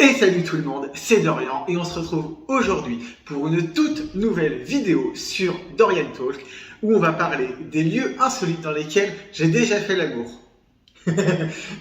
Et salut tout le monde, c'est Dorian et on se retrouve aujourd'hui pour une toute nouvelle vidéo sur Dorian Talk où on va parler des lieux insolites dans lesquels j'ai déjà fait l'amour.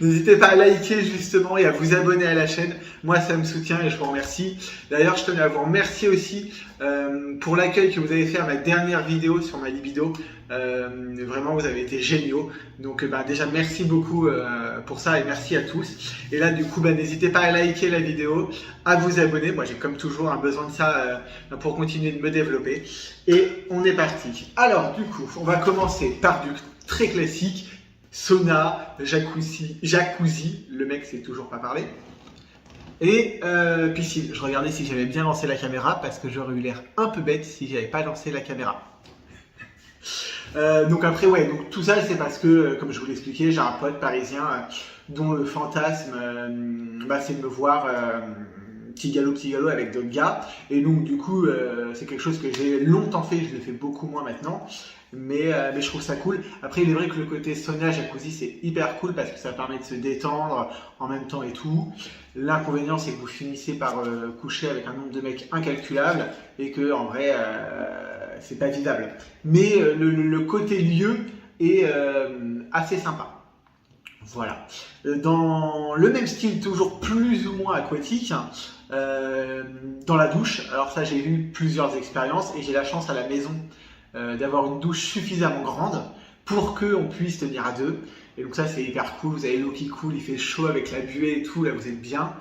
N'hésitez pas à liker justement et à vous abonner à la chaîne, moi ça me soutient et je vous remercie. D'ailleurs je tenais à vous remercier aussi pour l'accueil que vous avez fait à ma dernière vidéo sur ma libido. Vraiment vous avez été géniaux, donc déjà merci beaucoup pour ça et merci à tous. Et là du coup n'hésitez pas à liker la vidéo, à vous abonner, moi j'ai comme toujours un besoin de ça pour continuer de me développer. Et on est parti. Alors du coup on va commencer par du très classique. Sauna, jacuzzi, le mec sait toujours pas parler. Et piscine. Je regardais si j'avais bien lancé la caméra parce que j'aurais eu l'air un peu bête si j'avais pas lancé la caméra. Donc après ouais, donc tout ça c'est parce que comme je vous l'expliquais, j'ai un pote parisien dont le fantasme c'est de me voir petit galop avec d'autres gars. Et donc du coup c'est quelque chose que j'ai longtemps fait, je le fais beaucoup moins maintenant. Mais je trouve ça cool. Après, il est vrai que le côté sauna, jacuzzi, c'est hyper cool parce que ça permet de se détendre en même temps et tout. L'inconvénient, c'est que vous finissez par coucher avec un nombre de mecs incalculable et que en vrai, c'est pas vivable. Mais le côté lieu est assez sympa. Voilà. Dans le même style, toujours plus ou moins aquatique, dans la douche. Alors ça, j'ai eu plusieurs expériences et j'ai la chance à la maison d'avoir une douche suffisamment grande pour qu'on puisse tenir à deux. Et donc ça c'est hyper cool, vous avez l'eau qui coule, il fait chaud avec la buée et tout, là vous êtes bien.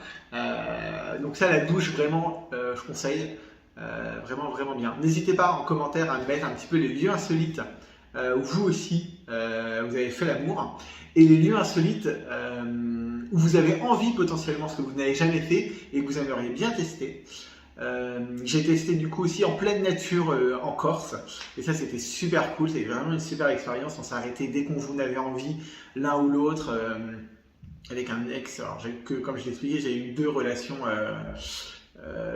Donc ça la douche vraiment je conseille, vraiment bien. N'hésitez pas en commentaire à me mettre un petit peu les lieux insolites où vous aussi vous avez fait l'amour et les lieux insolites où vous avez envie potentiellement ce que vous n'avez jamais fait et que vous aimeriez bien tester. J'ai testé du coup aussi en pleine nature en Corse et ça c'était super cool, c'était vraiment une super expérience. On s'est arrêté dès qu'on vous en avait envie l'un ou l'autre avec un ex. Alors comme je l'ai expliqué, j'ai eu 2 relations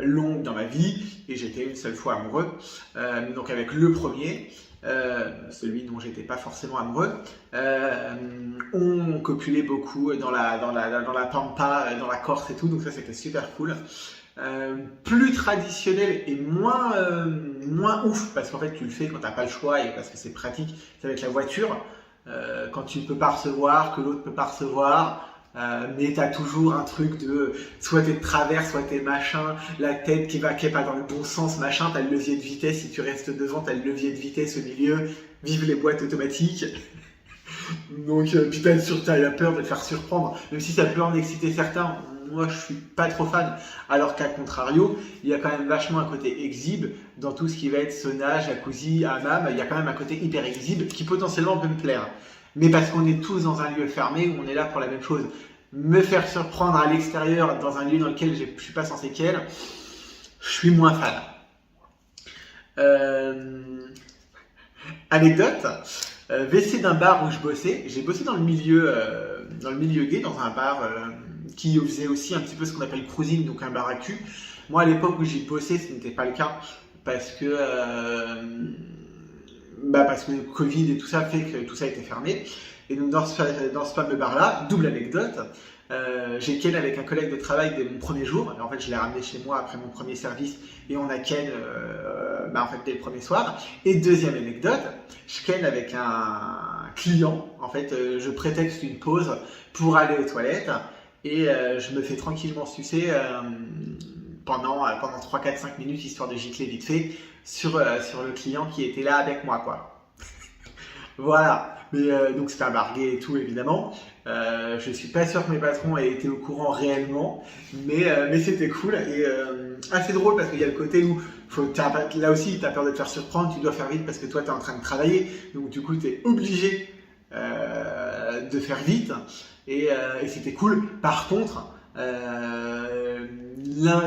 longues dans ma vie et j'étais une seule fois amoureux. Donc avec le premier, celui dont j'étais pas forcément amoureux, on copulait beaucoup dans la pampa, dans la Corse et tout, donc ça c'était super cool. Plus traditionnel et moins ouf parce qu'en fait tu le fais quand t'as pas le choix et parce que c'est pratique, c'est avec la voiture quand tu ne peux pas recevoir, que l'autre peut pas recevoir, mais t'as toujours un truc de soit t'es de travers, soit t'es machin, la tête qui est pas dans le bon sens machin, t'as le levier de vitesse, si tu restes devant t'as le levier de vitesse au milieu, vive les boîtes automatiques. Donc putain t'as la peur de te faire surprendre, même si ça peut en exciter certains. Moi je suis pas trop fan, alors qu'à contrario, il y a quand même vachement un côté exhibe dans tout ce qui va être sauna, jacuzzi, hammam, il y a quand même un côté hyper exhibe qui potentiellement peut me plaire. Mais parce qu'on est tous dans un lieu fermé où on est là pour la même chose. Me faire surprendre à l'extérieur dans un lieu dans lequel je suis pas censé qu'elle, je suis moins fan. Anecdote, WC d'un bar où je bossais, j'ai bossé dans le milieu gay, dans un bar qui faisait aussi un petit peu ce qu'on appelle cruising, donc un bar à cul. Moi à l'époque où j'y bossais, ce n'était pas le cas parce que le Covid et tout ça fait que tout ça était fermé. Et donc dans ce fameux bar là, double anecdote, j'ai ken avec un collègue de travail dès mon premier jour. En fait je l'ai ramené chez moi après mon premier service et on a ken dès le premier soir. Et deuxième anecdote, je ken avec un client. En fait je prétexte une pause pour aller aux toilettes. Et je me fais tranquillement sucer pendant 3, 4, 5 minutes, histoire de gicler vite fait, sur le client qui était là avec moi, quoi. Voilà. Mais donc c'était un bar gay et tout, évidemment. Je suis pas sûr que mes patrons aient été au courant réellement, mais c'était cool et assez drôle parce qu'il y a le côté où là aussi tu as peur de te faire surprendre, tu dois faire vite parce que toi tu es en train de travailler, donc du coup tu es obligé de faire vite et c'était cool. Par contre,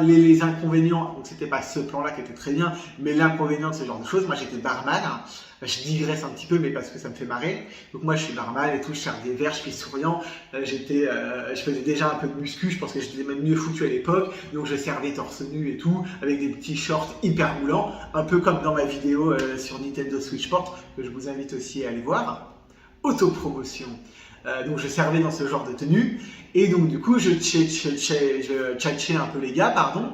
les inconvénients, donc c'était pas ce plan là qui était très bien, mais l'inconvénient de ce genre de choses, moi j'étais barman, je digresse un petit peu mais parce que ça me fait marrer, donc moi je suis barman et tout, je sers des verres, je suis souriant, je faisais déjà un peu de muscu, je pense que j'étais même mieux foutu à l'époque, donc je servais torse nu et tout, avec des petits shorts hyper moulants, un peu comme dans ma vidéo sur Nintendo Switch Sport, que je vous invite aussi à aller voir. Autopromotion. Donc je servais dans ce genre de tenue. Et donc du coup, je tchatchais un peu les gars, pardon,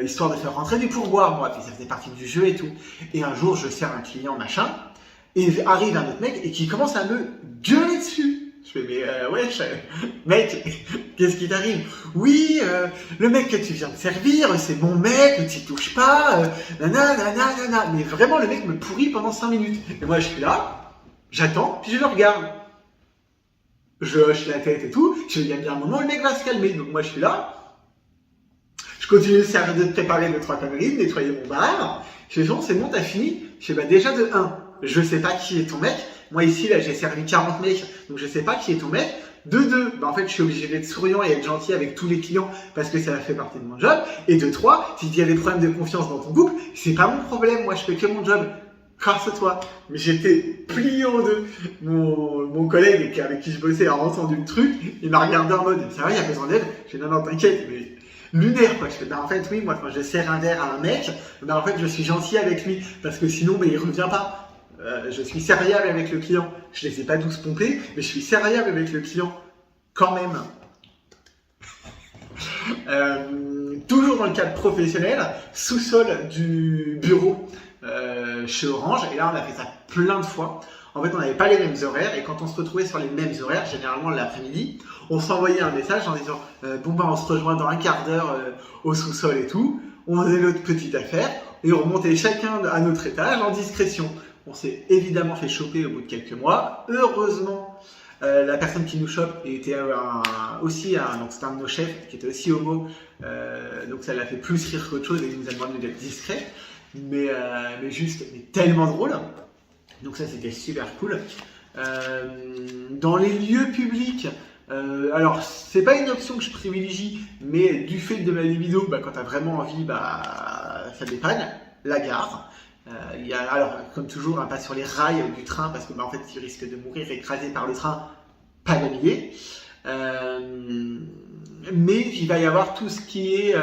histoire de faire rentrer du pourboire, moi. Puis ça faisait partie du jeu et tout. Et un jour, je sers un client, machin, et arrive un autre mec et qui commence à me gueuler dessus. Je fais, mais ouais, mec, qu'est-ce qui t'arrive? Oui, le mec que tu viens de servir, c'est mon mec, ne t'y touche pas, nanana. Mais vraiment, le mec me pourrit pendant 5 minutes. Et moi, je suis là, j'attends, puis je le regarde. Je hoche la tête et tout. Il y a bien un moment, le mec va se calmer. Donc moi, je suis là. Je continue de préparer 2-3 conneries, de nettoyer mon bar. Je fais, bon, c'est bon, t'as fini? Je fais, bah déjà de 1, je sais pas qui est ton mec. Moi ici, là, j'ai servi 40 mecs, donc je sais pas qui est ton mec. De 2, bah en fait, je suis obligé d'être souriant et être gentil avec tous les clients parce que ça fait partie de mon job. Et de 3, s'il y a des problèmes de confiance dans ton couple, c'est pas mon problème. Moi, je fais que mon job. Grâce à toi. Mais j'étais plié en deux. Mon collègue avec qui je bossais a entendu le truc. Il m'a regardé en mode, ça va, il y a besoin d'aide? Je dis, non, t'inquiète, mais lunaire, quoi. Je fais, bah, en fait, oui, moi, quand je sers un verre à un mec, bah, en fait, je suis gentil avec lui. Parce que sinon, bah, il revient pas. Je suis serviable avec le client. Je les ai pas tous pompés, mais je suis serviable avec le client. Quand même. Toujours dans le cadre professionnel, sous-sol du bureau chez Orange, et là on a fait ça plein de fois. En fait, on n'avait pas les mêmes horaires, et quand on se retrouvait sur les mêmes horaires, généralement l'après-midi, on s'envoyait un message en disant bon bah on se rejoint dans un quart d'heure au sous-sol et tout. On faisait notre petite affaire et on remontait chacun à notre étage en discrétion. On s'est évidemment fait choper au bout de quelques mois. Heureusement, la personne qui nous chope était aussi donc c'était un de nos chefs qui était aussi homo, donc ça l'a fait plus rire qu'autre chose et il nous a demandé d'être discret, mais juste mais tellement drôle. Donc ça c'était super cool. Dans les lieux publics, alors c'est pas une option que je privilégie, mais du fait de ma libido, bah, quand t'as vraiment envie, bah ça dépanne. La gare. Il y a, alors, comme toujours, pas sur les rails du train, parce que bah, en fait, tu risques de mourir écrasé par le train, pas d'amitié. Mais il va y avoir tout ce qui est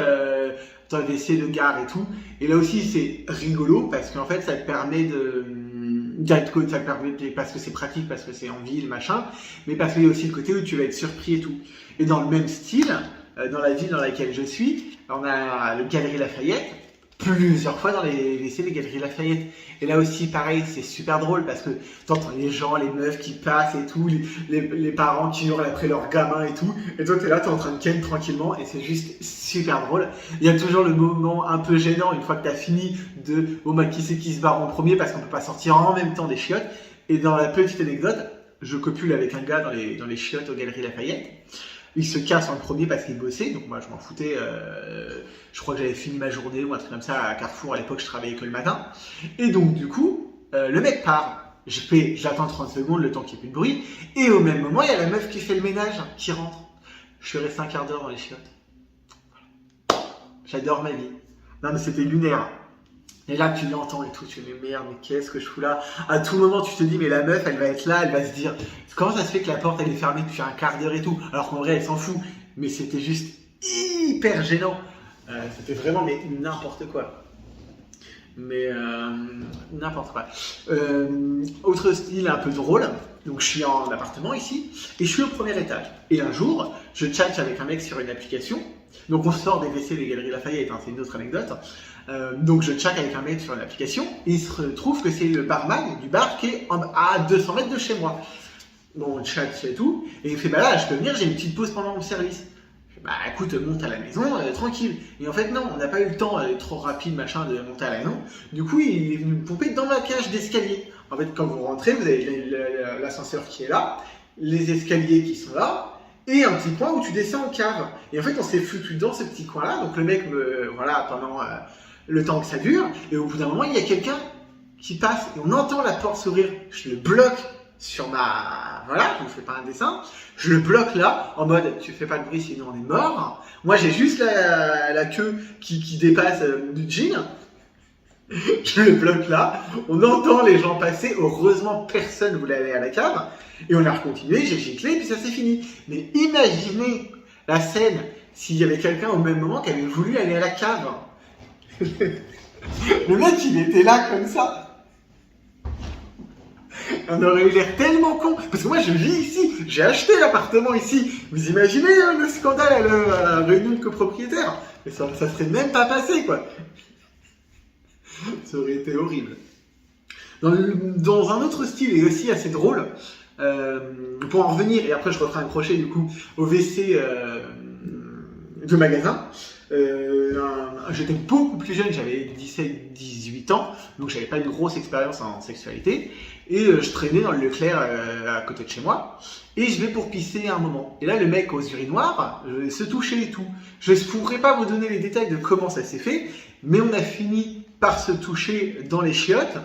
dans le WC de gare et tout. Et là aussi, c'est rigolo, parce qu'en fait, ça te permet parce que c'est pratique, parce que c'est en ville, machin, mais parce qu'il y a aussi le côté où tu vas être surpris et tout. Et dans le même style, dans la ville dans laquelle je suis, on a le Galerie Lafayette, plusieurs fois dans les WC des Galeries Lafayette. Et là aussi, pareil, c'est super drôle parce que t'entends les gens, les meufs qui passent et tout, les parents qui hurlent après leurs gamins et tout. Et toi, t'es là, t'es en train de ken tranquillement et c'est juste super drôle. Il y a toujours le moment un peu gênant une fois que t'as fini de « Bon, bah, qui c'est qui se barre en premier ?» parce qu'on peut pas sortir en même temps des chiottes. Et dans la petite anecdote, je copule avec un gars dans les chiottes aux Galeries Lafayette. Il se casse en premier parce qu'il bossait, donc moi je m'en foutais. Je crois que j'avais fini ma journée ou un truc comme ça à Carrefour. À l'époque, je travaillais que le matin. Et donc, du coup, le mec part. J'attends 30 secondes, le temps qu'il n'y ait plus de bruit. Et au même moment, il y a la meuf qui fait le ménage, qui rentre. Je suis resté un quart d'heure dans les chiottes. J'adore ma vie. Non, mais c'était lunaire. Et là, tu l'entends et tout, tu te dis merde, mais qu'est-ce que je fous là? À tout moment, tu te dis, mais la meuf, elle va être là, elle va se dire, comment ça se fait que la porte, elle est fermée depuis un quart d'heure et tout? Alors qu'en vrai, elle s'en fout. Mais c'était juste hyper gênant. C'était vraiment, mais n'importe quoi. Mais n'importe quoi. Autre style un peu drôle. Donc, je suis en appartement ici et je suis au premier étage. Et un jour, je chatte avec un mec sur une application. Donc, on sort des WC des Galeries Lafayette, hein, c'est une autre anecdote. Donc je chatte avec un mec sur l'application et il se trouve que c'est le barman du bar qui est à 200 mètres de chez moi. Bon, on chatte et tout, et il fait bah là je peux venir, j'ai une petite pause pendant mon service. Je fais, bah écoute, monte à la maison, tranquille. Et en fait non, on n'a pas eu le temps, trop rapide machin de monter à la maison. Du coup il est venu me pomper dans la cage d'escalier. En fait quand vous rentrez, vous avez l'ascenseur qui est là, les escaliers qui sont là, et un petit coin où tu descends en cave. Et en fait on s'est foutu dans ce petit coin là, donc le mec voilà, pendant le temps que ça dure, et au bout d'un moment, il y a quelqu'un qui passe, et on entend la porte s'ouvrir. Je le bloque sur voilà, je ne fais pas un dessin. Je le bloque là, en mode, tu fais pas de bruit, sinon on est mort. Moi, j'ai juste la queue qui dépasse du jean. Je le bloque là, on entend les gens passer. Heureusement, personne ne voulait aller à la cave. Et on a continué, j'ai giclé, puis ça s'est fini. Mais imaginez la scène s'il y avait quelqu'un au même moment qui avait voulu aller à la cave. Le mec, il était là comme ça. On aurait eu l'air tellement con. Parce que moi, je vis ici. J'ai acheté l'appartement ici. Vous imaginez le scandale à la réunion de copropriétaires? Mais ça serait même pas passé, quoi. Ça aurait été horrible. Dans un autre style et aussi assez drôle, pour en revenir, et après je referai un crochet du coup, au WC de magasin, j'étais beaucoup plus jeune, j'avais 17-18 ans, donc j'avais pas une grosse expérience en sexualité, et je traînais dans le Leclerc à côté de chez moi, et je vais pour pisser à un moment. Et là le mec aux urinoirs se touchait et tout. Je ne pourrais pas vous donner les détails de comment ça s'est fait, mais on a fini par se toucher dans les chiottes.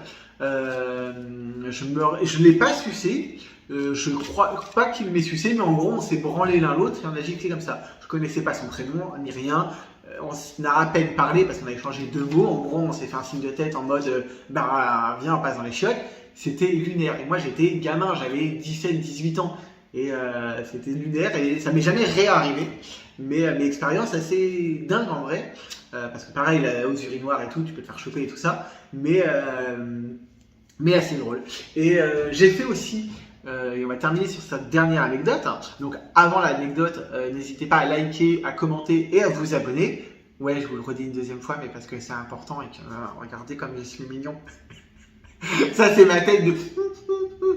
Je ne l'ai pas sucé, je crois pas qu'il m'ait sucé, mais en gros on s'est branlé l'un l'autre et on a giclé comme ça. Je connaissais pas son prénom ni rien, on a à peine parlé parce qu'on a échangé 2 mots. En gros on s'est fait un signe de tête en mode bah viens on passe dans les chiottes. C'était lunaire et moi j'étais gamin, j'avais 17-18 ans et c'était lunaire et ça m'est jamais réarrivé. Mais expérience assez dingue en vrai, parce que pareil aux urinoirs et tout, tu peux te faire choper et tout ça, mais assez drôle. Et j'ai fait aussi, et on va terminer sur cette dernière anecdote. Donc avant l'anecdote, n'hésitez pas à liker, à commenter et à vous abonner. Ouais, je vous le redis une deuxième fois, mais parce que c'est important et que regardez comme je suis mignon. Ça c'est ma tête de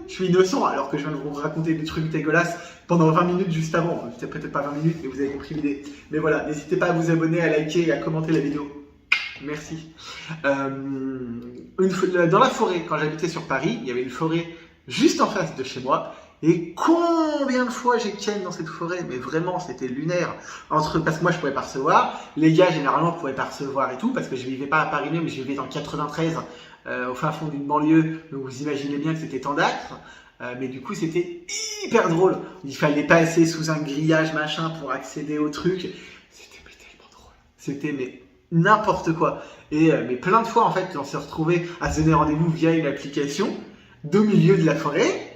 je suis innocent alors que je viens de vous raconter des trucs dégueulasses pendant 20 minutes juste avant. C'était peut-être pas 20 minutes, mais vous avez compris l'idée. Mais voilà, n'hésitez pas à vous abonner, à liker et à commenter la vidéo. Merci. Dans la forêt, quand j'habitais sur Paris, il y avait une forêt juste en face de chez moi. Et combien de fois j'ai ken dans cette forêt, mais vraiment c'était lunaire. Parce que moi je pouvais pas recevoir, les gars généralement pouvaient pas recevoir et tout, parce que je vivais pas à Paris même, je vivais dans 93, au fin fond d'une banlieue, donc vous imaginez bien que c'était tant d'actes. Mais du coup c'était hyper drôle. Il fallait passer sous un grillage machin pour accéder au truc. C'était tellement drôle. C'était mais n'importe quoi. Et mais plein de fois en fait on s'est retrouvé à se donner rendez-vous via une application au milieu de la forêt.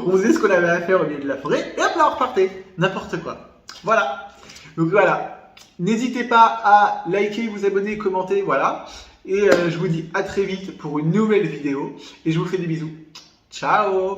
On faisait ce qu'on avait à faire au milieu de la forêt et hop là on repartait. N'importe quoi. Voilà. Donc voilà. N'hésitez pas à liker, vous abonner, commenter. Voilà. Et je vous dis à très vite pour une nouvelle vidéo. Et je vous fais des bisous. Ciao!